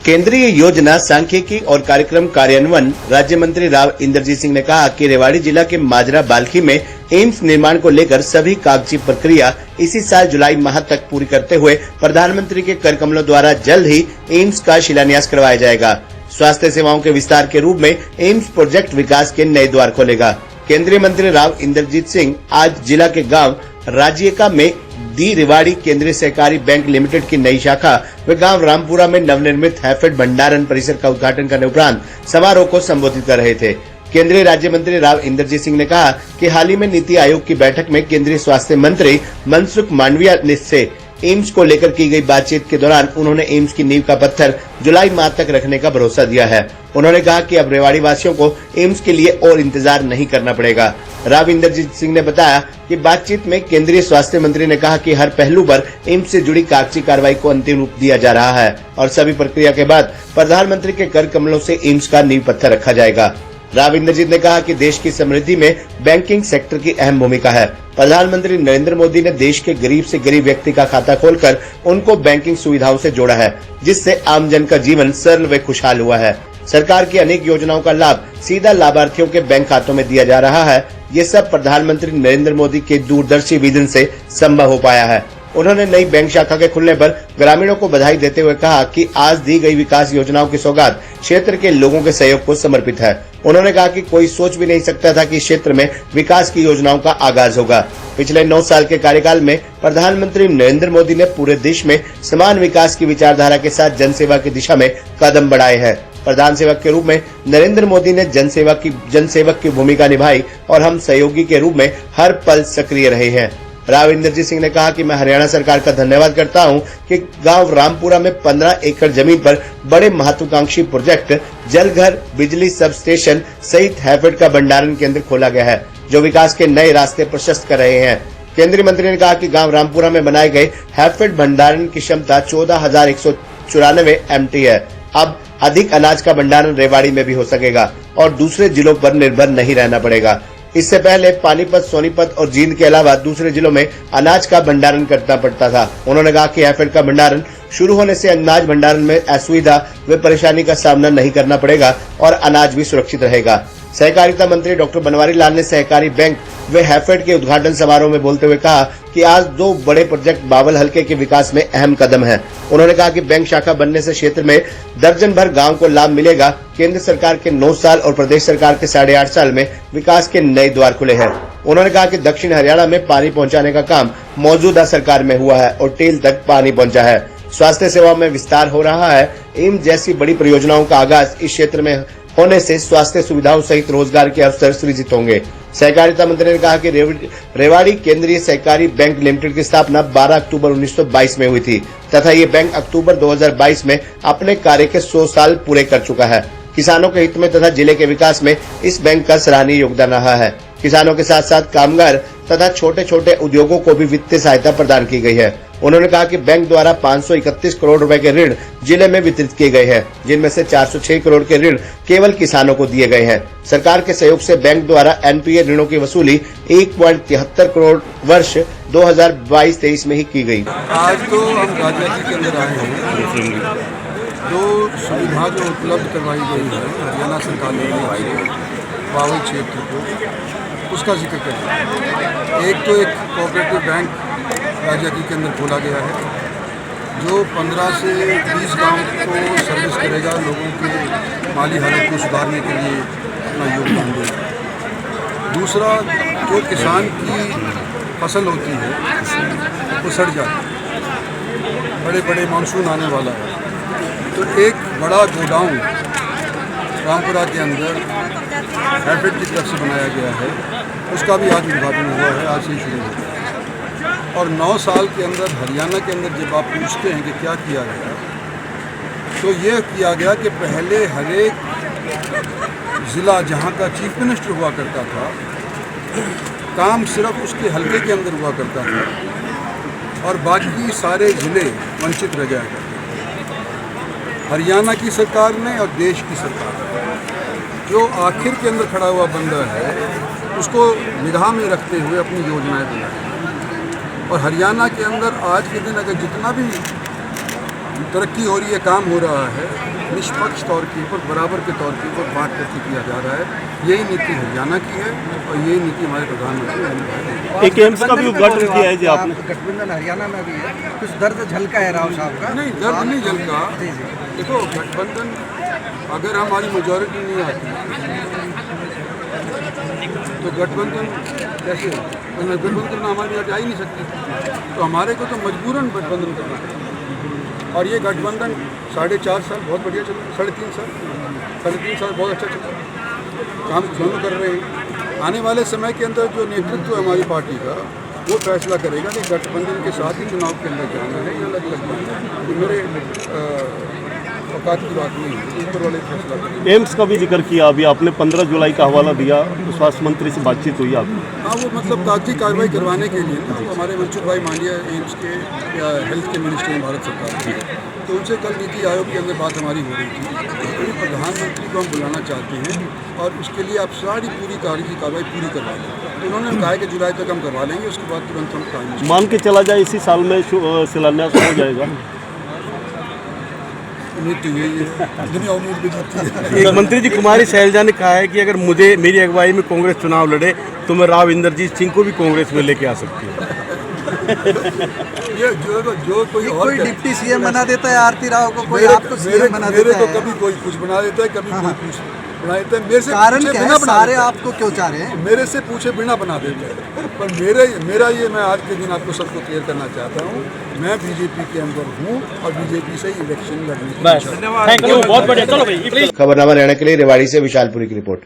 केंद्रीय योजना सांख्यिकी और कार्यक्रम कार्यान्वयन राज्य मंत्री राव इंद्रजीत सिंह ने कहा कि रेवाड़ी जिला के माजरा बाल्खी में एम्स निर्माण को लेकर सभी कागजी प्रक्रिया इसी साल जुलाई माह तक पूरी करते हुए प्रधानमंत्री के कर कमलों द्वारा जल्द ही एम्स का शिलान्यास करवाया जाएगा। स्वास्थ्य सेवाओं के विस्तार के रूप में एम्स प्रोजेक्ट विकास के नए द्वार खोलेगा। केंद्रीय मंत्री राव इंद्रजीत सिंह आज जिला के गाँव राजियका में दी रेवाड़ी केंद्रीय सहकारी बैंक लिमिटेड की नई शाखा व गांव रामपुरा में नवनिर्मित हैफेड भंडारण परिसर का उद्घाटन करने उपरांत समारोह को संबोधित कर रहे थे। केंद्रीय राज्य मंत्री राव इंद्रजीत सिंह ने कहा कि हाल ही में नीति आयोग की बैठक में केंद्रीय स्वास्थ्य मंत्री मनसुख मांडविया से एम्स को लेकर की गई बातचीत के दौरान उन्होंने एम्स की नींव का पत्थर जुलाई माह तक रखने का भरोसा दिया है। उन्होंने कहा कि अब रेवाड़ी वासियों को एम्स के लिए और इंतजार नहीं करना पड़ेगा। राव इंद्रजीत सिंह ने बताया कि बातचीत में केंद्रीय स्वास्थ्य मंत्री ने कहा कि हर पहलू पर एम्स से जुड़ी कागजी कार्रवाई को अंतिम रूप दिया जा रहा है और सभी प्रक्रिया के बाद प्रधानमंत्री के कर कमलों से एम्स का नींव पत्थर रखा जाएगा। राव इंद्रजीत ने कहा कि देश की समृद्धि में बैंकिंग सेक्टर की अहम भूमिका है। प्रधानमंत्री नरेंद्र मोदी ने देश के गरीब से गरीब व्यक्ति का खाता खोलकर उनको बैंकिंग सुविधाओं से जोड़ा है, जिससे आमजन का जीवन सरल व खुशहाल हुआ है। सरकार की अनेक योजनाओं का लाभ सीधा लाभार्थियों के बैंक खातों में दिया जा रहा है। ये सब प्रधानमंत्री नरेंद्र मोदी के दूरदर्शी विजन से संभव हो पाया है। उन्होंने नई बैंक शाखा के खुलने पर ग्रामीणों को बधाई देते हुए कहा कि आज दी गई विकास योजनाओं की सौगात क्षेत्र के लोगों के सहयोग को समर्पित है। उन्होंने कहा कि कोई सोच भी नहीं सकता था कि क्षेत्र में विकास की योजनाओं का आगाज होगा। पिछले 9 साल के कार्यकाल में प्रधानमंत्री नरेंद्र मोदी ने पूरे देश में समान विकास की विचारधारा के साथ जनसेवा की दिशा में कदम बढ़ाए हैं। प्रधान सेवक के रूप में नरेंद्र मोदी ने जनसेवक की भूमिका निभाई और हम सहयोगी के रूप में हर पल सक्रिय रहे हैं। राव इंद्रजीत सिंह ने कहा कि मैं हरियाणा सरकार का धन्यवाद करता हूं कि गांव रामपुरा में 15 एकड़ जमीन पर बड़े महत्वाकांक्षी प्रोजेक्ट जल घर, बिजली सब स्टेशन सहित हैफेड का भंडारण केंद्र खोला गया है, जो विकास के नए रास्ते प्रशस्त कर रहे हैं। केंद्रीय मंत्री ने कहा कि गांव रामपुरा में बनाए गए हैफेड भंडारण की क्षमता 14,194 MT है। अब अधिक अनाज का भंडारण रेवाड़ी में भी हो सकेगा और दूसरे जिलों पर निर्भर नहीं रहना पड़ेगा। इससे पहले पानीपत, सोनीपत और जींद के अलावा दूसरे जिलों में अनाज का भंडारण करना पड़ता था। उन्होंने कहा कि हैफेड का भंडारण शुरू होने से अनाज भंडारण में असुविधा व परेशानी का सामना नहीं करना पड़ेगा और अनाज भी सुरक्षित रहेगा। सहकारिता मंत्री डॉक्टर बनवारी लाल ने सहकारी बैंक व हैफेड के उद्घाटन समारोह में बोलते हुए कहा कि आज 2 बड़े प्रोजेक्ट बावल हलके के विकास में अहम कदम है। उन्होंने कहा कि बैंक शाखा बनने से क्षेत्र में दर्जन भर गांव को लाभ मिलेगा। केंद्र सरकार के 9 साल और प्रदेश सरकार के 8.5 साल में विकास के नए द्वार खुले हैं। उन्होंने कहा कि दक्षिण हरियाणा में पानी पहुंचाने का काम मौजूदा सरकार में हुआ है और टेल तक पानी पहुंचा है। स्वास्थ्य सेवाओं में विस्तार हो रहा है। एम्स जैसी बड़ी परियोजनाओं का आगाज इस क्षेत्र में होने से स्वास्थ्य सुविधाओं सहित रोजगार के अवसर सृजित होंगे। सहकारिता मंत्री ने कहा कि रेवाड़ी केंद्रीय सहकारी बैंक लिमिटेड की स्थापना 12 अक्टूबर 1922 में हुई थी तथा ये बैंक अक्टूबर 2022 में अपने कार्य के 100 साल पूरे कर चुका है। किसानों के हित में तथा जिले के विकास में इस बैंक का सराहनीय योगदान रहा है। किसानों के साथ साथ कामगार तथा छोटे छोटे उद्योगों को भी वित्तीय सहायता प्रदान की गई है। उन्होंने कहा कि बैंक द्वारा 531 करोड़ रुपए के ऋण जिले में वितरित किए गए हैं, जिनमें से 406 करोड़ के ऋण केवल किसानों को दिए गए हैं। सरकार के सहयोग से बैंक द्वारा NPA ऋणों की वसूली 1.73 करोड़ वर्ष 2022-23 में ही की गई। आज तो हम राजियका के अंदर आए हैं। 2 सुविधा जो उपलब्ध करवाई गई है हरियाणा सरकार ने बावल क्षेत्र को, उसका जिक्र करें। एक तो एक कोऑपरेटिव बैंक राजियका के अंदर खोला गया है, जो 15 से 20 गांव को सर्विस करेगा, लोगों के माली हालत को सुधारने के लिए अपना योगदान देगा। दूसरा, जो किसान की फसल होती है वो सड़ जाती है, बड़े बड़े मानसून आने वाला है, तो एक बड़ा गोडाउन रामपुरा के अंदर हैफेड की तरफ से बनाया गया है, उसका भी आज उद्घाटन हुआ है, आज से ही शुरू हुआ। और 9 साल के अंदर हरियाणा के अंदर जब आप पूछते हैं कि क्या किया गया, तो ये किया गया कि पहले हर एक ज़िला जहाँ का चीफ मिनिस्टर हुआ करता था, काम सिर्फ उसके हलके के अंदर हुआ करता था और बाकी सारे ज़िले वंचित रह जाया करते थे। हरियाणा की सरकार ने और देश की सरकार ने जो आखिर के अंदर खड़ा हुआ बंदा है, उसको निगाह में रखते हुए अपनी योजनाएं बनाई। और हरियाणा के अंदर आज के दिन अगर जितना भी तरक्की हो रही है, काम हो रहा है, निष्पक्ष तौर के ऊपर, बराबर के तौर के ऊपर बांट करके किया जा रहा है। यही नीति हरियाणा की है और यही नीति हमारे प्रधानमंत्री। एक एम्स का भी उद्घाटन किया है जी आपने। गठबंधन हरियाणा में भी है, कुछ दर्द झलका है राव साहब का? नहीं, दर्द नहीं झलका। देखो, गठबंधन अगर हमारी मेजॉरिटी नहीं आती तो गठबंधन कैसे? गठबंधन हमारी मेजॉरिटी आ ही नहीं सकती, तो हमारे को तो मजबूरन गठबंधन करना पड़ेगा। और ये गठबंधन 4.5 साल बहुत बढ़िया चला, 3.5 साल बहुत अच्छा चला, काम दोनों कर रहे हैं। आने वाले समय के अंदर जो नेतृत्व है हमारी पार्टी का, वो फैसला करेगा कि गठबंधन के साथ ही चुनाव के अंदर जाना है या अलग अलग जाना है। ये मेरे औकात की बात नहीं है, ऊपर वाले फैसला करेंगे। एम्स का भी जिक्र किया अभी आपने, 15 जुलाई का हवाला दिया, स्वास्थ्य मंत्री से बातचीत हुई आपकी? हाँ, वो मतलब ताज़ी कार्रवाई करवाने के लिए ना, हमारे मनसुख भाई मांडिया एम्स के या हेल्थ के मिनिस्टर हैं भारत सरकार के, तो उनसे कल नीति आयोग के अंदर बात हमारी हो रही थी। तो प्रधानमंत्री को हम बुलाना चाहते हैं और उसके लिए आप सारी पूरी कार्रवाई पूरी करवा लें। तो उन्होंने कहा है कि जुलाई तक हम करवा लेंगे, उसके बाद तुरंत हम टाइम मान के चला जाए इसी साल में शिलान्यास हो जाएगा। उम्मीद तो यही है, दुनिया उम्मीद भी जीतती है। एक मंत्री जी कुमारी शैलजा ने कहा है कि अगर मेरी अगुवाई में कांग्रेस चुनाव लड़े तो मैं राव इंद्रजीत सिंह को भी कांग्रेस में लेके आ सकती हूँ। ये जो कोई डिप्टी सीएम बना देता है आरती राव को, कोई आपको सीएम बना मेरे देता को है। कभी कोई कुछ बना देता है, कभी कोई कुछ बना देता है। मेरे से कारण पूछे क्या बिना है? बना सारे देता है। आपको क्यों चाह रहे हैं? मेरे से पूछे बिना बना देते हैं। पर मेरा ये मैं आज के दिन आपको सबको क्लियर करना चाहता हूँ, मैं बीजेपी के अंदर हूँ और बीजेपी से इलेक्शन लड़ने की थैंक यू, बहुत बढ़िया। चलो भाई, खबरनामा हरियाणा के लिए रेवाड़ी से विशालपुरी की रिपोर्ट।